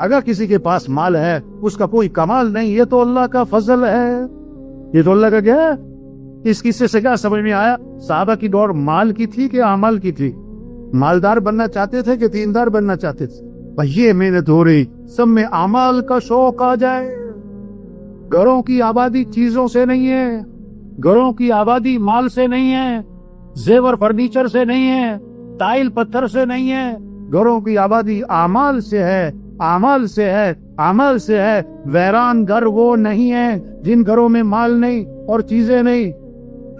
اگر کسی کے پاس مال ہے اس کا کوئی کمال نہیں، یہ تو اللہ کا فضل ہے، یہ تو اللہ کا کیا ہے۔ اس قصے سے کیا سمجھ میں آیا؟ صحابہ کی دوڑ مال کی تھی کہ اعمال کی تھی؟ مالدار بننا چاہتے تھے کہ دیندار بننا چاہتے تھے؟ یہ محنت ہو رہی، سب میں اعمال کا شوق آ جائے۔ گھروں کی آبادی چیزوں سے نہیں ہے، گھروں کی آبادی مال سے نہیں ہے، زیور فرنیچر سے نہیں ہے، ٹائل پتھر سے نہیں ہے، گھروں کی آبادی اعمال سے ہے، اعمال سے ہے، عمل سے ہے۔ ویران گھر وہ نہیں ہے جن گھروں میں مال نہیں اور چیزیں نہیں،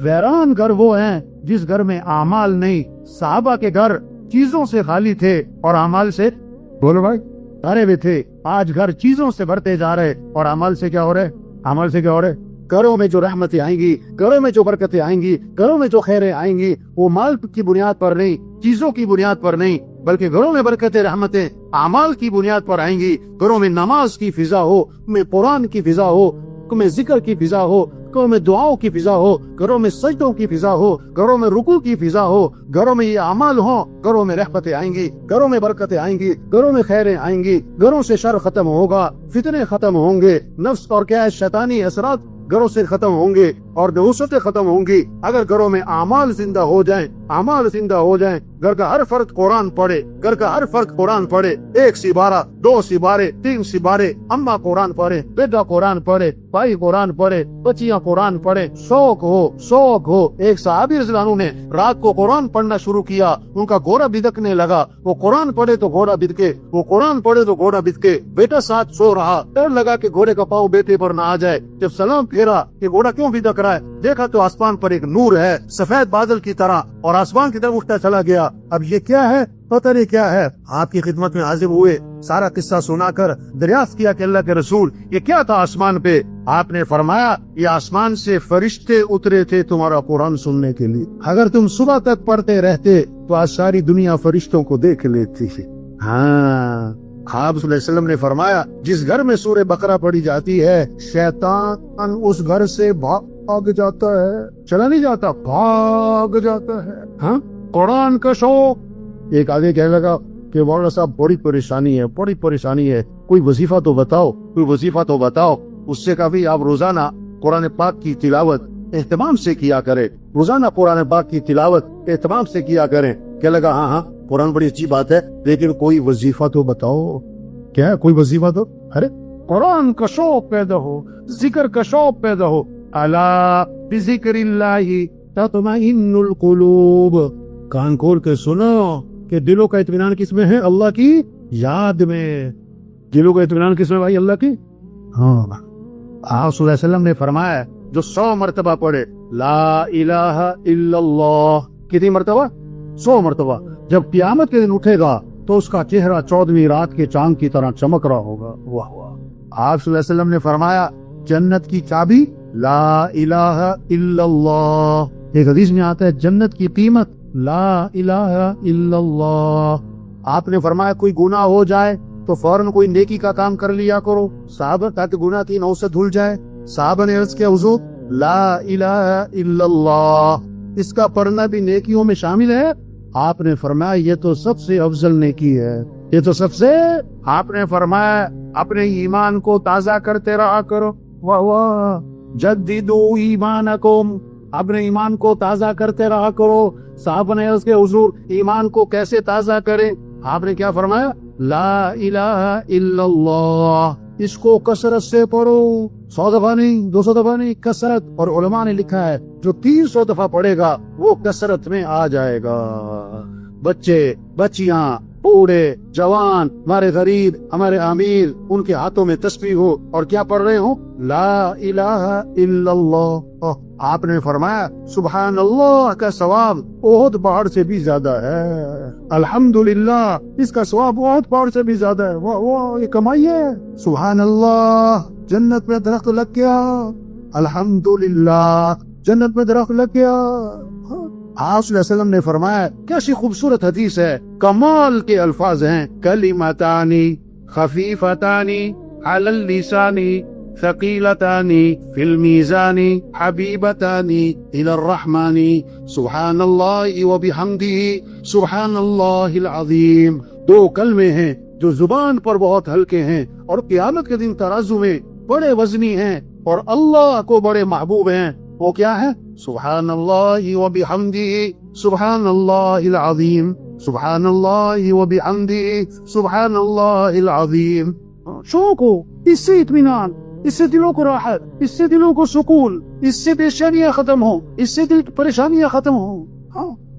ویران گھر وہ ہیں جس گھر میں اعمال نہیں۔ صحابہ کے گھر چیزوں سے خالی تھے اور اعمال سے، بولو بھائی، بھرے ہوئے تھے۔ آج گھر چیزوں سے بھرتے جا رہے اور اعمال سے کیا ہو رہے؟ عمل سے کیا ہو رہے؟ گھروں میں جو رحمتیں آئیں گی، گھروں میں جو برکتیں آئیں گی، گھروں میں جو خیریں آئیں گی، وہ مال کی بنیاد پر نہیں، چیزوں کی بنیاد پر نہیں، بلکہ گھروں میں برکتیں رحمتیں اعمال کی بنیاد پر آئیں گی۔ گھروں میں نماز کی فضا ہو، میں قرآن کی فضا ہو، میں ذکر کی فضا ہو، گھروں میں دعاؤں کی فضا ہو، گھروں میں سجدوں کی فضا ہو، گھروں میں رکوع کی فضا ہو، گھروں میں یہ اعمال ہوں، گھروں میں رحمتیں آئیں گی، گھروں میں برکتیں آئیں گی، گھروں میں خیریں آئیں گی، گھروں سے شر ختم ہوگا، فتنے ختم ہوں گے، نفس اور کیا ہے شیطانی اثرات گھروں سے ختم ہوں گے اور نحوستیں ختم ہوں گی۔ اگر گھروں میں اعمال زندہ ہو جائیں، اعمال زندہ ہو جائیں، گھر کا ہر فرد قرآن پڑھے، گھر کا ہر فرد قرآن پڑھے، 1 سپارہ، 2 سپارے، 3 سپارے، اماں قرآن پڑھے، بیٹا قرآن پڑھے، بھائی قرآن پڑھے، بچیاں قرآن پڑھے، شوق ہو۔ ایک صحابی رضی اللہ عنہ نے رات کو قرآن پڑھنا شروع کیا، ان کا گھوڑا بدکنے لگا، وہ قرآن پڑھے تو گھوڑا بدکے، وہ قرآن پڑھے تو گھوڑا بدکے۔ بیٹا ساتھ سو رہا، ڈر لگا کہ گھوڑے کا پاؤں بیٹے پر نہ آ جائے۔ جب سلام پھیرا کہ گھوڑا کیوں بدک رہا ہے، دیکھا تو آسمان پر ایک نور ہے سفید بادل کی طرح، اور آسمان کی طرف اٹھتا چلا گیا۔ اب یہ کیا ہے؟ پتہ نہیں کیا ہے۔ آپ کی خدمت میں حاضر ہوئے، سارا قصہ سنا کر دریافت کیا کہ اللہ کے رسول یہ کیا تھا آسمان پہ؟ آپ نے فرمایا یہ آسمان سے فرشتے اترے تھے تمہارا قرآن سننے کے لیے، اگر تم صبح تک پڑھتے رہتے تو آج ساری دنیا فرشتوں کو دیکھ لیتی تھی۔ ہاں، آپ صلی اللہ علیہ وسلم نے فرمایا جس گھر میں سورہ بقرہ پڑھی جاتی ہے شیطان اس گھر سے بھاگ جاتا ہے، چلا نہیں جاتا، بھاگ جاتا ہے۔ ہاں، قرآن کا شوق۔ ایک آگے کہنے لگا کہ مولانا صاحب بڑی پریشانی ہے، کوئی وظیفہ تو بتاؤ۔ اس سے کافی آپ روزانہ قرآن پاک کی تلاوت اہتمام سے کیا کریں، روزانہ قرآن پاک کی تلاوت اہتمام سے کیا کریں۔ کہنے لگا ہاں قرآن بڑی اچھی بات ہے، لیکن کوئی وظیفہ تو بتاؤ۔ کیا ہے کوئی وظیفہ تو؟ ارے قرآن کا شوق پیدا ہو، ذکر کا شوق پیدا ہو۔ الا بذکر اللہ تطمئن القلوب، کان کھول کے سنو کہ دلوں کا اطمینان کس میں ہے؟ اللہ کی یاد میں۔ دلوں کا اطمینان کس میں بھائی؟ اللہ کی۔ ہاں، آپ صلی اللہ علیہ وسلم نے فرمایا جو 100 مرتبہ پڑھے لا الہ الا اللہ، کتنی مرتبہ؟ 100 مرتبہ، جب قیامت کے دن اٹھے گا تو اس کا چہرہ 14ویں رات کے چاند کی طرح چمک رہا ہوگا۔ واہ واہ۔ آپ صلی اللہ علیہ وسلم نے فرمایا جنت کی چابی لا الہ الا اللہ۔ ایک حدیث میں آتا ہے جنت کی قیمت لا الہ الا اللہ۔ آپ نے فرمایا کوئی گناہ ہو جائے تو فوراً کوئی نیکی کا کام کر لیا کرو صحابہ، تاکہ گناہ کی نوست دھل جائے۔ صحابہ نے عرض کیا حضور لا الہ الا اللہ، اس کا پڑھنا بھی نیکیوں میں شامل ہے؟ آپ نے فرمایا یہ تو سب سے افضل نیکی ہے، یہ تو سب سے۔ آپ نے فرمایا اپنے ایمان کو تازہ کرتے رہا کرو۔ واہ واہ، جددوا ایمانکم، اپنے ایمان کو تازہ کرتے رہا کرو۔ صحابہ نے عرض کیا حضور ایمان کو کیسے تازہ کریں؟ آپ نے کیا فرمایا لا الہ الا اللہ، اس کو کثرت سے پڑھو، 100 دفعہ نہیں، 200 دفعہ نہیں، کثرت۔ اور علماء نے لکھا ہے جو 300 دفعہ پڑھے گا وہ کثرت میں آ جائے گا۔ بچے، بچیاں، بوڑھے، جوان، ہمارے غریب، ہمارے امیر، ان کے ہاتھوں میں تسبیح ہو اور کیا پڑھ رہے ہوں لا الہ الا اللہ۔ آپ نے فرمایا سبحان اللہ کا ثواب احد پہاڑ سے بھی زیادہ ہے، الحمدللہ اس کا ثواب احد پہاڑ سے بھی زیادہ ہے۔ واہ واہ، یہ کمائی ہے۔ سبحان اللہ، جنت میں درخت لگ گیا، الحمدللہ جنت میں درخت لگ گیا۔ آپ صلی اللہ علیہ وسلم نے فرمایا کیسی خوبصورت حدیث ہے، کمال کے الفاظ ہیں، کلمتانی خفیفتانی علی اللسانی ثقیلتانی فی المیزانی حبیبتانی الی الرحمن سبحان اللہ وبحمدہ سبحان اللہ العظیم۔ 2 کلمے ہیں جو زبان پر بہت ہلکے ہیں اور قیامت کے دن ترازو میں بڑے وزنی ہیں اور اللہ کو بڑے محبوب ہیں، وہ کیا ہے؟ سبحان اللہ و بحمدہ سبحان اللہ العظیم، سبحان اللہ و بحمدہ سبحان اللہ العظیم۔ شوق ہو، اس سے اطمینان، اس سے دلوں کو راحت، اس سے دلوں کو سکون، اس سے پریشانیاں ختم ہوں، اس سے دل پریشانیاں ختم ہوں۔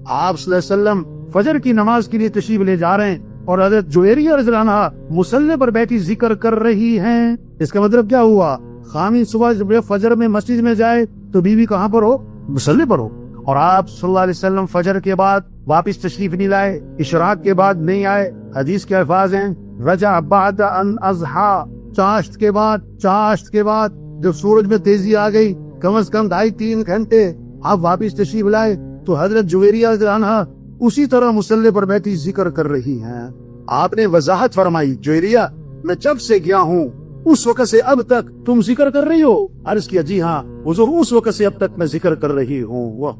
آپ صلی اللہ علیہ وسلم فجر کی نماز کے لیے تشریف لے جا رہے ہیں اور حضرت جویریہ رضی اللہ عنہا مصلی پر بیٹھی ذکر کر رہی ہیں۔ اس کا مطلب کیا ہوا؟ خامن صبح جب فجر میں مسجد میں جائے تو بیوی کہاں پر ہو؟ مصلی پر ہو۔ اور آپ صلی اللہ علیہ وسلم فجر کے بعد واپس تشریف نہیں لائے، اشراق کے بعد نہیں آئے۔ حدیث کے الفاظ ہیں رجع بعد ان اضحى، چاشت کے بعد جب سورج میں تیزی آ گئی، کم از کم 2.5-3 گھنٹے آپ واپس تشریف لائے تو حضرت جویریہ رضی اللہ عنہا اسی طرح مصلی پر بیٹھی ذکر کر رہی ہیں۔ آپ نے وضاحت فرمائی، جویریہ میں جب سے گیا ہوں اس وقت سے اب تک تم ذکر کر رہی ہو؟ عرض کیا جی ہاں حضور، اس وقت سے اب تک میں ذکر کر رہی ہوں۔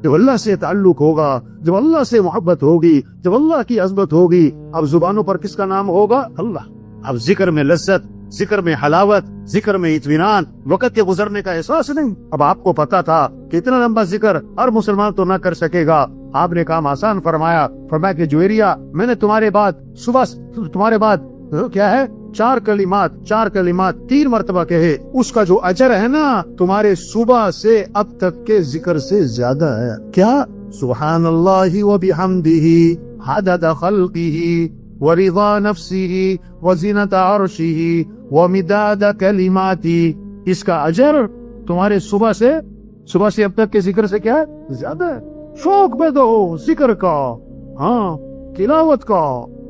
جب اللہ سے تعلق ہوگا، جب اللہ سے محبت ہوگی، جب اللہ کی عظمت ہوگی، اب زبانوں پر کس کا نام ہوگا؟ اللہ۔ اب ذکر میں لذت، ذکر میں حلاوت، ذکر میں اطمینان، وقت کے گزرنے کا احساس نہیں۔ اب آپ کو پتا تھا کہ اتنا لمبا ذکر ہر مسلمان تو نہ کر سکے گا، آپ نے کام آسان فرمایا کہ جویریہ میں نے تمہارے بعد کیا ہے 4 کلمات 3 مرتبہ کہے، اس کا جو اجر ہے نا تمہارے صبح سے اب تک کے ذکر سے زیادہ ہے۔ کیا؟ سبحان اللہ و بحمدہ عدد خلقہ ورضا نفسہ وزنۃ عرشہ ومداد کلماتہ، اس کا اجر تمہارے صبح سے اب تک کے ذکر سے کیا ہے؟ زیادہ ہے۔ شوق پیدا ہو ذکر کا، ہاں تلاوت کا۔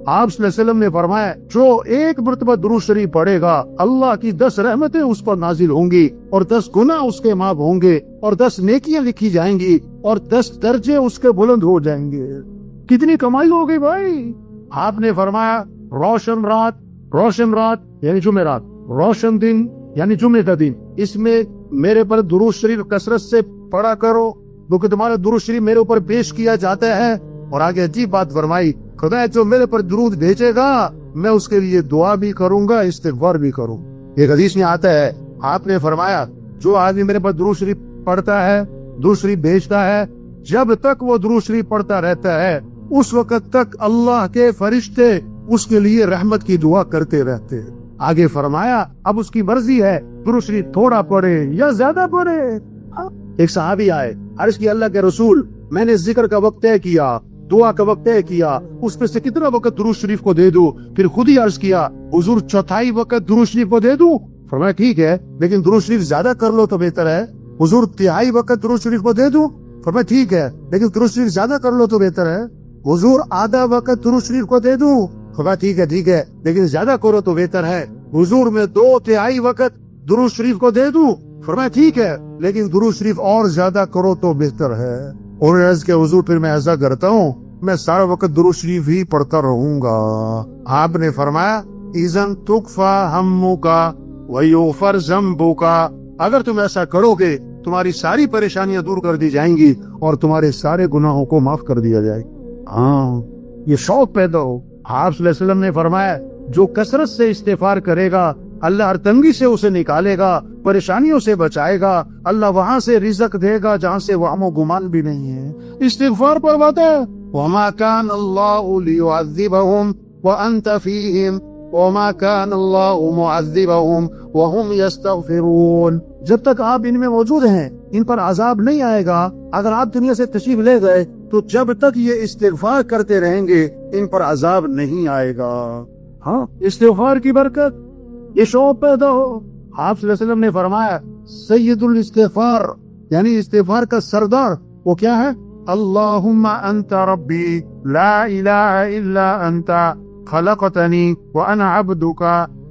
آپ صلی اللہ علیہ وسلم نے فرمایا جو 1 مرتبہ درود شریف پڑھے گا اللہ کی 10 رحمتیں اس پر نازل ہوں گی اور 10 گناہ اس کے معاف ہوں گے اور 10 نیکیاں لکھی جائیں گی اور 10 درجے اس کے بلند ہو جائیں گے۔ کتنی کمائی ہو گئی بھائی۔ آپ نے فرمایا روشن رات یعنی جمعرات، روشن دن یعنی جمعے کا دن، اس میں میرے پر درود شریف کثرت سے پڑھا کرو کیونکہ تمہارا درود شریف میرے اوپر پیش کیا جاتا ہے۔ اور آگے عجیب بات فرمائی، خدا جو میرے پر درود بھیجے گا میں اس کے لیے دعا بھی کروں گا، استغفار بھی کروں۔ ایک حدیث میں آتا ہے، آپ نے فرمایا جو آدمی میرے پر درود شریف پڑھتا ہے، درود شریف بھیجتا ہے، جب تک وہ درود شریف پڑھتا رہتا ہے اس وقت تک اللہ کے فرشتے اس کے لیے رحمت کی دعا کرتے رہتے ہیں۔ آگے فرمایا اب اس کی مرضی ہے درود شریف تھوڑا پڑھے یا زیادہ پڑھے۔ ایک صحابی آئے، عرض کیا اللہ کے رسول میں نے ذکر کا وقت طے کیا، دعا کا وقت طے کیا، اس میں سے کتنا وقت درود شریف کو دے دوں؟ پھر خود ہی عرض کیا حضور 1/4 وقت درود شریف کو دے دوں؟ فرمایا ٹھیک ہے لیکن درود شریف زیادہ کر لو تو بہتر ہے۔ حضور 1/3 وقت درود شریف کو دے دوں؟ فرمایا ٹھیک ہے لیکن درود شریف زیادہ کر لو تو بہتر ہے۔ حضور آدھا وقت درود شریف کو دے دوں؟ فرمایا ٹھیک ہے لیکن زیادہ کرو تو بہتر ہے۔ حضور میں 2/3 وقت درود شریف کو دے دوں؟ فرمایا ٹھیک ہے لیکن درود شریف اور زیادہ کرو تو بہتر ہے۔ اور عرض کے حضور پھر میں ایسا کرتا ہوں میں سارا وقت درود شریف ہی پڑھتا رہوں گا۔ آپ نے فرمایا اذن تکفا ہمکا ویغفر ذنبکا، اگر تم ایسا کرو گے تمہاری ساری پریشانیاں دور کر دی جائیں گی اور تمہارے سارے گناہوں کو معاف کر دیا جائے گا۔ ہاں یہ شوق پیدا ہو۔ آپ صلی اللہ علیہ وسلم نے فرمایا جو کثرت سے استغفار کرے گا اللہ ہر تنگی سے اسے نکالے گا، پریشانیوں سے بچائے گا، اللہ وہاں سے رزق دے گا جہاں سے وہم و گمان بھی نہیں ہے۔ استغفار پر بات ہے وما كان الله ليعذبهم وانت فيهم وما كان الله معذبهم وهم يستغفرون، جب تک آپ ان میں موجود ہیں ان پر عذاب نہیں آئے گا۔ اگر آپ دنیا سے تشریف لے گئے تو جب تک یہ استغفار کرتے رہیں گے ان پر عذاب نہیں آئے گا۔ ہاں استغفار کی برکت، یہ شوق پیدا ہو۔ آپ صلی اللہ علیہ وسلم نے فرمایا سید الاستغفار یعنی استغفار کا سردار وہ کیا ہے؟ اللہم انت ربی لا الہ الا انت خلقتنی وانا عبدک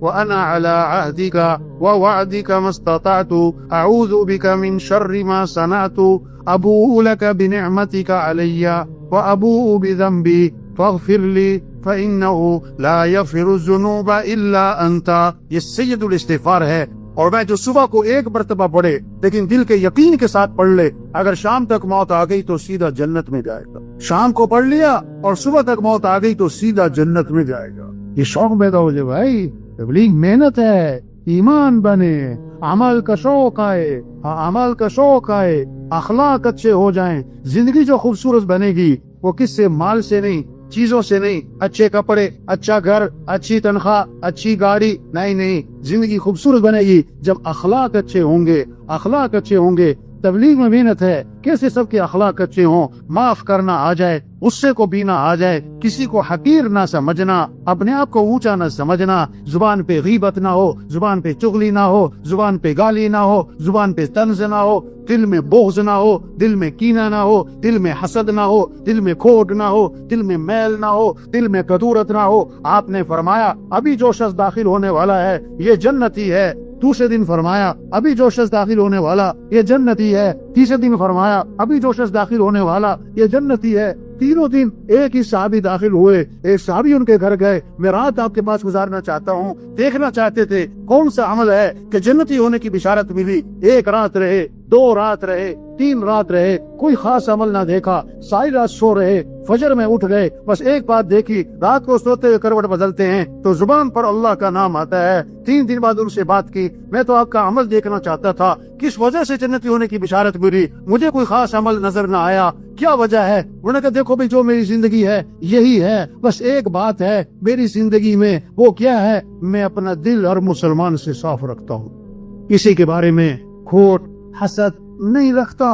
وانا علی عہدک ووعدک ما استطعت اعوذ بک من شر ما صنعت ابوء لک بنعمتک علی وابوء بذنبی فاغفر لی فإنه لا يغفر الذنوب الا انت۔ یہ سید الاستغفار ہے، اور میں جو صبح کو 1 مرتبہ پڑھے لیکن دل کے یقین کے ساتھ پڑھ لے، اگر شام تک موت آ گئی تو سیدھا جنت میں جائے گا۔ شام کو پڑھ لیا اور صبح تک موت آ گئی تو سیدھا جنت میں جائے گا۔ یہ شوق پیدا ہو جائے بھائی تبلیغ محنت ہے، ایمان بنے، عمل کا شوق آئے، عمل کا شوق آئے، اخلاق اچھے ہو جائیں، زندگی جو خوبصورت بنے گی وہ کس سے؟ مال سے نہیں، چیزوں سے نہیں، اچھے کپڑے، اچھا گھر، اچھی تنخواہ، اچھی گاڑی نہیں، زندگی خوبصورت بنے گی جب اخلاق اچھے ہوں گے، اخلاق اچھے ہوں گے۔ تبلیغ میں محنت ہے کیسے سب کے اخلاق اچھے ہوں، معاف کرنا آ جائے، غصے کو پینا آ جائے، کسی کو حقیر نہ سمجھنا، اپنے آپ کو اونچا نہ سمجھنا، زبان پہ غیبت نہ ہو، زبان پہ چغلی نہ ہو، زبان پہ گالی نہ ہو، زبان پہ طنز نہ ہو، دل میں بغض نہ ہو، دل میں کینہ نہ ہو، دل میں حسد نہ ہو، دل میں کھوٹ نہ ہو، دل میں میل نہ ہو، دل میں کدورت نہ ہو۔ آپ نے فرمایا ابھی جو شخص داخل ہونے والا ہے یہ جنتی ہے، دوسرے دن فرمایا ابھی جو شخص داخل ہونے والا یہ جنتی ہے، تیسرے دن فرمایا ابھی جو شخص داخل ہونے والا یہ جنتی ہے۔ تینوں دن ایک ہی صحابی داخل ہوئے، ایک صحابی ان کے گھر گئے، میں رات آپ کے پاس گزارنا چاہتا ہوں، دیکھنا چاہتے تھے کون سا عمل ہے کہ جنتی ہونے کی بشارت ملی۔ ایک رات رہے، 2 رات رہے، 3 رات رہے، کوئی خاص عمل نہ دیکھا، ساری رات سو رہے، فجر میں اٹھ گئے، بس ایک بات دیکھی، رات کو سوتے ہوئے کروٹ بدلتے ہیں تو زبان پر اللہ کا نام آتا ہے۔ 3 دن بعد ان سے بات کی، میں تو آپ کا عمل دیکھنا چاہتا تھا، کس وجہ سے جنتی ہونے کی بشارت ملی، مجھے کوئی خاص عمل نظر نہ آیا، کیا وجہ ہے؟ انہوں نے کہا دیکھو بھی جو میری زندگی ہے یہی ہے، بس ایک بات ہے میری زندگی میں، وہ کیا ہے؟ میں اپنا دل ہر مسلمان سے صاف رکھتا ہوں، کسی کے بارے میں کھوٹ حسد نہیں رکھتا۔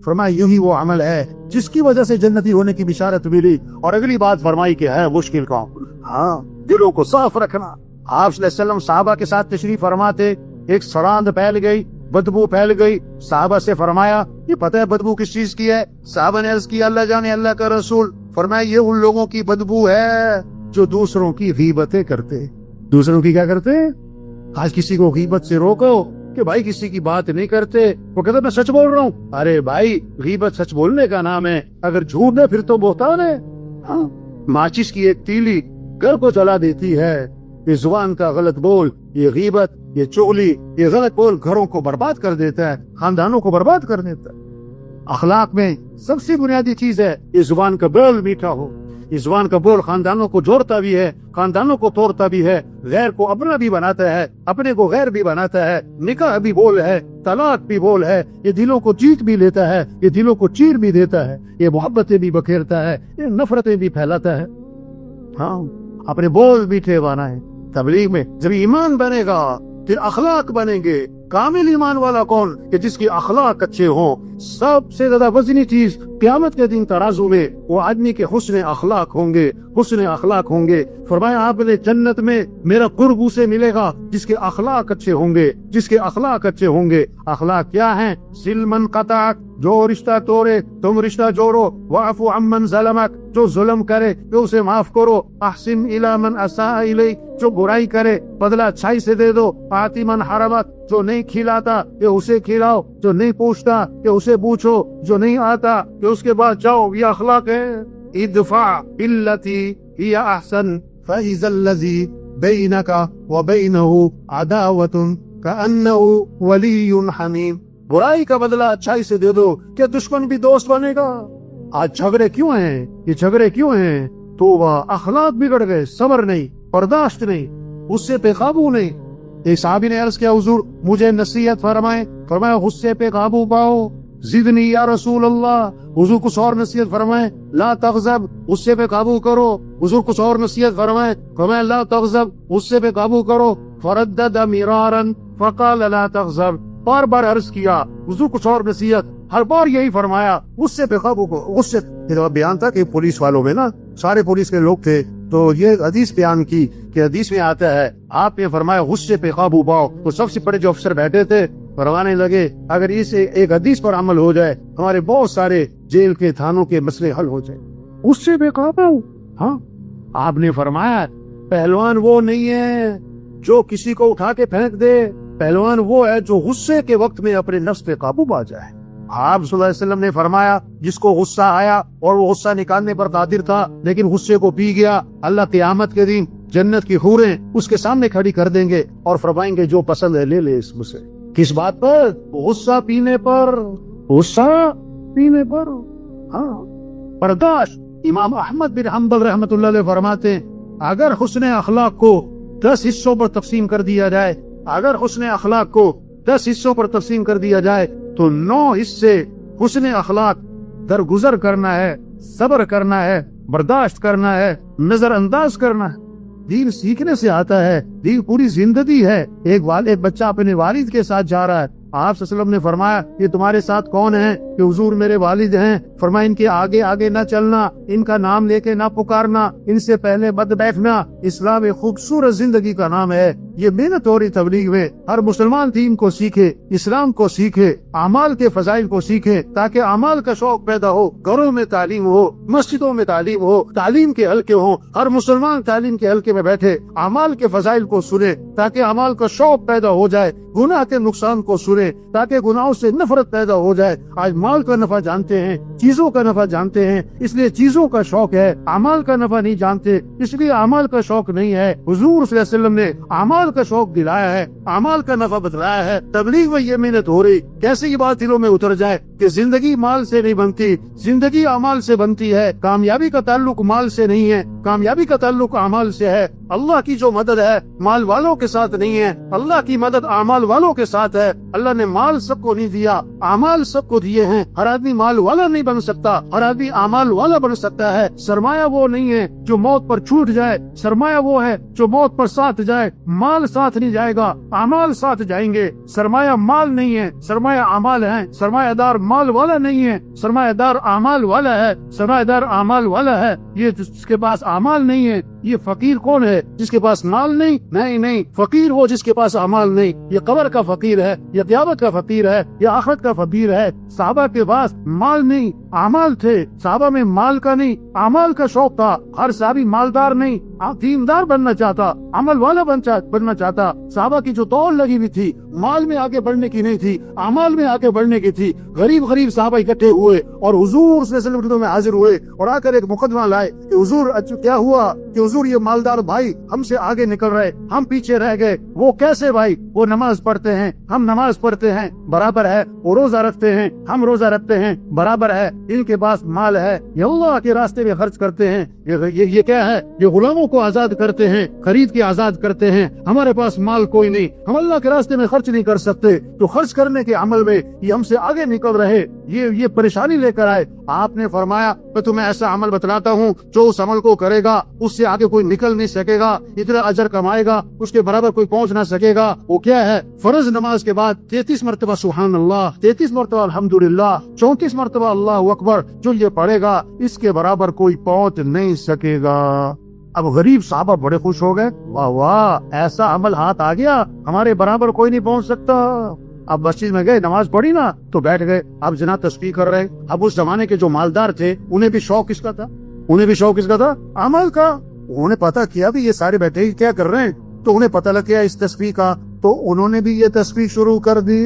فرمایا یہی وہ عمل ہے جس کی وجہ سے جنتی ہونے کی بشارت ملی۔ اور اگلی بات فرمائی کہ ہے مشکل کام، دلوں کو صاف رکھنا۔ آپ صلی اللہ علیہ وسلم صحابہ کے ساتھ تشریف فرماتے، ایک سڑاند پھیل گئی، بدبو پھیل گئی، صحابہ سے فرمایا یہ پتہ ہے بدبو کس چیز کی ہے؟ صحابہ نے عرض کیا اللہ جانے اللہ کا رسول۔ فرمایا یہ ان لوگوں کی بدبو ہے جو دوسروں کی غیبتیں کرتے۔ دوسروں کی کیا کرتے؟ آج کسی کو غیبت سے روکو کہ بھائی کسی کی بات نہیں کرتے، وہ کہتا میں سچ بول رہا ہوں۔ ارے بھائی غیبت سچ بولنے کا نام ہے، اگر جھوٹ ہے پھر تو بہتان ہے۔ ماچس کی ایک تیلی گھر کو جلا دیتی ہے، یہ زبان کا غلط بول، یہ غیبت، یہ چغلی، یہ غلط بول گھروں کو برباد کر دیتا ہے، خاندانوں کو برباد کر دیتا ہے۔ اخلاق میں سب سے بنیادی چیز ہے یہ زبان کا بول میٹھا ہو۔ یہ زبان کا بول خاندانوں کو جوڑتا بھی ہے، خاندانوں کو توڑتا بھی ہے، غیر کو اپنا بھی بناتا ہے، اپنے کو غیر بھی بناتا ہے۔ نکاح بھی بول ہے، طلاق بھی بول ہے، یہ دلوں کو جیت بھی لیتا ہے، یہ دلوں کو چیر بھی دیتا ہے، یہ محبتیں بھی بکھیرتا ہے، یہ نفرتیں بھی پھیلاتا ہے۔ اپنے بول میٹھے بنائیں۔ تبلیغ میں جب ایمان بنے گا پھر اخلاق بنیں گے۔ کامل ایمان والا کون؟ کہ جس کے اخلاق اچھے ہوں۔ سب سے زیادہ وزنی چیز قیامت کے دن ترازو میں وہ آدمی کے حسن اخلاق ہوں گے، حسن اخلاق ہوں گے۔ فرمایا آپ نے جنت میں میرا قرب اسے ملے گا جس کے اخلاق اچھے ہوں گے، جس کے اخلاق اچھے ہوں گے۔ اخلاق کیا ہیں؟ سل من قطعک، جو رشتہ توڑے تم رشتہ جوڑو، واعف عمن ظلمک، جو ظلم کرے تو اسے معاف کرو، احسن الی من اساء الیک، جو برائی کرے بدلہ اچھائی سے دے دو، آتی من حرمک، جو نہیں کھلاتا کہ اسے کھلاؤ، جو نہیں پوچھتا کہ اسے پوچھو، جو نہیں آتا کہ اس کے بعد جاؤ۔ یہ اخلاق ہے۔ ادفع باللتی ہی احسن فاذا الذی بینک وبینہ عداوۃ کأنہ ولی حمیم۔ برائی کا بدلہ اچھائی سے دے دو، کیا دشمن بھی دوست بنے گا؟ آج جھگڑے کیوں ہیں؟ یہ جھگڑے کیوں ہیں؟ توبہ، اخلاق بگڑ گئے، صبر نہیں، برداشت نہیں، غصے پہ قابو نہیں۔ ایک صحابی نے عرض کیا حضور مجھے نصیحت فرمائیں۔ فرمایا غصے پہ قابو پاؤ۔ زدنی یا رسول اللہ۔ حضور کچھ اور نصیحت فرمائیں، لا تغضب، غصے پہ قابو کرو۔ حضور کچھ اور نصیحت فرمائیں، فرمایا لا تغضب، غصے پہ قابو کرو۔ فردد مرارا فقال لا تغضب، بار بار عرض کیا۔ حضور کچھ اور نصیحت، ہر بار یہی فرمایا غصے پہ قابو کرو۔ غصے بیان تھا کہ پولیس والوں میں نا سارے پولیس کے لوگ تھے، تو یہ حدیث بیان کی کہ حدیث میں آتا ہے آپ نے فرمایا غصے پہ قابو پاؤ۔ تو سب سے بڑے جو افسر بیٹھے تھے فرمانے لگے اگر اس ایک حدیث پر عمل ہو جائے ہمارے بہت سارے جیل کے تھانوں کے مسئلے حل ہو جائے۔ غصے پہ قابو۔ آپ نے فرمایا پہلوان وہ نہیں ہے جو کسی کو اٹھا کے پھینک دے، پہلوان وہ ہے جو غصے کے وقت میں اپنے نفس پہ قابو پا جائے۔ آپ صلی اللہ علیہ وسلم نے فرمایا جس کو غصہ آیا اور وہ غصہ نکالنے پر قادر تھا لیکن غصے کو پی گیا، اللہ قیامت کے دن جنت کی حوریں اس کے سامنے کھڑی کر دیں گے اور فرمائیں گے جو پسند ہے لے لے اس میں سے۔ کس بات پر؟ غصہ پینے پر، غصہ پینے پر۔ برداشت۔ امام احمد بن حنبل رحمۃ اللہ علیہ فرماتے ہیں اگر حسن اخلاق کو 10 حصوں پر تقسیم کر دیا جائے، اگر حسن اخلاق کو 10 حصوں پر تقسیم کر دیا جائے تو 9 حصے حسن اخلاق درگزر کرنا ہے، صبر کرنا ہے، برداشت کرنا ہے، نظر انداز کرنا ہے۔ دین سیکھنے سے آتا ہے، دین پوری زندگی ہے۔ ایک بچہ اپنے والد کے ساتھ جا رہا ہے، آپ صلی اللہ علیہ وسلم نے فرمایا یہ تمہارے ساتھ کون ہیں؟ کہ حضور میرے والد ہیں۔ فرمایا ان کے آگے آگے نہ چلنا، ان کا نام لے کے نہ پکارنا، ان سے پہلے مت بیٹھنا۔ اسلام ایک خوبصورت زندگی کا نام ہے۔ یہ محنت ہو رہی تبلیغ میں، ہر مسلمان دین کو سیکھے، اسلام کو سیکھے، اعمال کے فضائل کو سیکھے، تاکہ اعمال کا شوق پیدا ہو، گھروں میں تعلیم ہو، مسجدوں میں تعلیم ہو، تعلیم کے حلقے ہوں، ہر مسلمان تعلیم کے حلقے میں بیٹھے، اعمال کے فضائل کو سنے تاکہ اعمال کا شوق پیدا ہو جائے، گناہ کے نقصان کو سنے تاکہ گناہوں سے نفرت پیدا ہو جائے۔ آج مال کا نفع جانتے ہیں، چیزوں کا نفع جانتے ہیں، اس لیے چیزوں کا شوق ہے، اعمال کا نفع نہیں جانتے، اس لیے اعمال کا شوق نہیں ہے۔ حضور صلی اللہ علیہ وسلم نے اعمال کا شوق دلایا ہے، اعمال کا نفع بتلایا ہے۔ تبلیغ میں یہ محنت ہو رہی، کیسے یہ بات دلوں میں اتر جائے کہ زندگی مال سے نہیں بنتی، زندگی اعمال سے بنتی ہے۔ کامیابی کا تعلق مال سے نہیں ہے، کامیابی کا تعلق اعمال سے ہے۔ اللہ کی جو مدد ہے مال والوں کے ساتھ نہیں ہے، اللہ کی مدد اعمال والوں کے ساتھ ہے۔ اللہ نے مال سب کو نہیں دیا، اعمال سب کو دیے ہیں۔ ہر آدمی مال والا نہیں بن سکتا، ہر آدمی اعمال والا بن سکتا ہے۔ سرمایہ وہ نہیں ہے جو موت پر چھوٹ جائے، سرمایہ وہ ہے جو موت پر ساتھ جائے۔ مال ساتھ نہیں جائے گا، اعمال ساتھ جائیں گے۔ سرمایہ مال نہیں ہے، سرمایہ اعمال ہے۔ سرمایہ دار مال والا نہیں ہے، سرمایہ دار اعمال والا ہے، سرمایہ دار اعمال والا ہے۔ یہ جس کے پاس اعمال نہیں ہے، یہ فقیر کون ہے؟ جس کے پاس مال نہیں؟ نہیں، فقیر وہ جس کے پاس اعمال نہیں۔ یہ قبر کا فقیر ہے، یہ قیامت کا فقیر ہے، یہ آخرت کا فقیر ہے۔ صحابہ کے پاس مال نہیں، اعمال تھے۔ صحابہ میں مال کا نہیں، اعمال کا شوق تھا۔ ہر صحابی مالدار نہیں، دیندار بننا چاہتا، عمل والا بننا چاہتا۔ صحابہ کی جو دوڑ لگی ہوئی تھی مال میں آگے بڑھنے کی نہیں تھی، اعمال میں آگے بڑھنے کی تھی۔ غریب صحابہ اکٹھے ہوئے اور حضور صلی اللہ علیہ وسلم میں حاضر ہوئے اور آ کر ایک مقدمہ لائے کہ حضور کیا ہوا؟ کہ حضور یہ مالدار بھائی ہم سے آگے نکل رہے، ہم پیچھے رہ گئے۔ وہ کیسے بھائی؟ وہ نماز پڑھتے ہیں، ہم نماز پڑھتے ہیں، برابر ہے۔ وہ روزہ رکھتے ہیں، ہم روزہ رکھتے ہیں، برابر ہے۔ ان کے پاس مال ہے، یہ اللہ کے راستے میں خرچ کرتے ہیں۔ یہ کیا ہے؟ یہ غلاموں کو آزاد کرتے ہیں، خرید کے آزاد کرتے ہیں۔ ہمارے پاس مال کوئی نہیں، ہم اللہ کے راستے میں خرچ نہیں کر سکتے۔ تو خرچ کرنے کے عمل میں یہ ہم سے آگے نکل رہے، یہ پریشانی لے کر آئے۔ آپ نے فرمایا میں تمہیں ایسا عمل بتلاتا ہوں جو اس عمل کو کرے گا اس سے آگے کوئی نکل نہیں سکے گا، اتنا اجر کمائے گا اس کے برابر کوئی پہنچ نہ سکے گا۔ وہ کیا ہے؟ فرض نماز کے بعد 33 مرتبہ سبحان اللہ، 33 مرتبہ الحمدللہ، 34 مرتبہ اللہ اکبر، جو یہ پڑھے گا اس کے برابر کوئی پہنچ نہیں سکے گا۔ اب غریب صحابہ بڑے خوش ہو گئے، واہ واہ، ایسا عمل ہاتھ آ گیا، ہمارے برابر کوئی نہیں پہنچ سکتا۔ اب مسجد میں گئے، نماز پڑھی نا تو بیٹھ گئے، اب جناب تسبیح کر رہے۔ اب اس زمانے کے جو مالدار تھے انہیں بھی شوق کس کا تھا؟ عمل کا۔ انہوں نے پتا کیا بھی یہ سارے بیٹھے کیا کر رہے ہیں، تو انہیں پتا لگ گیا اس تسبیح کا، تو انہوں نے بھی یہ تسبیح شروع کر دی۔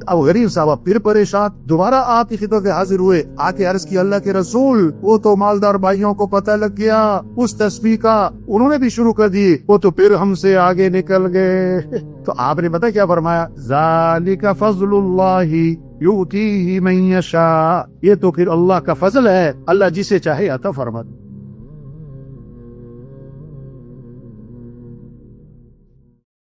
اب غریب صاحب پھر پریشان، دوبارہ آپ کی خدمت میں حاضر ہوئے، آ کے عرض کی اللہ کے رسول وہ تو مالدار بھائیوں کو پتہ لگ گیا اس تسبیح کا، انہوں نے بھی شروع کر دی، وہ تو پھر ہم سے آگے نکل گئے۔ تو آپ نے پتا کیا فرمایا؟ ذالک فضل اللہ یؤتیہ من یشاء، یہ تو پھر اللہ کا فضل ہے، اللہ جسے چاہے عطا فرماتا۔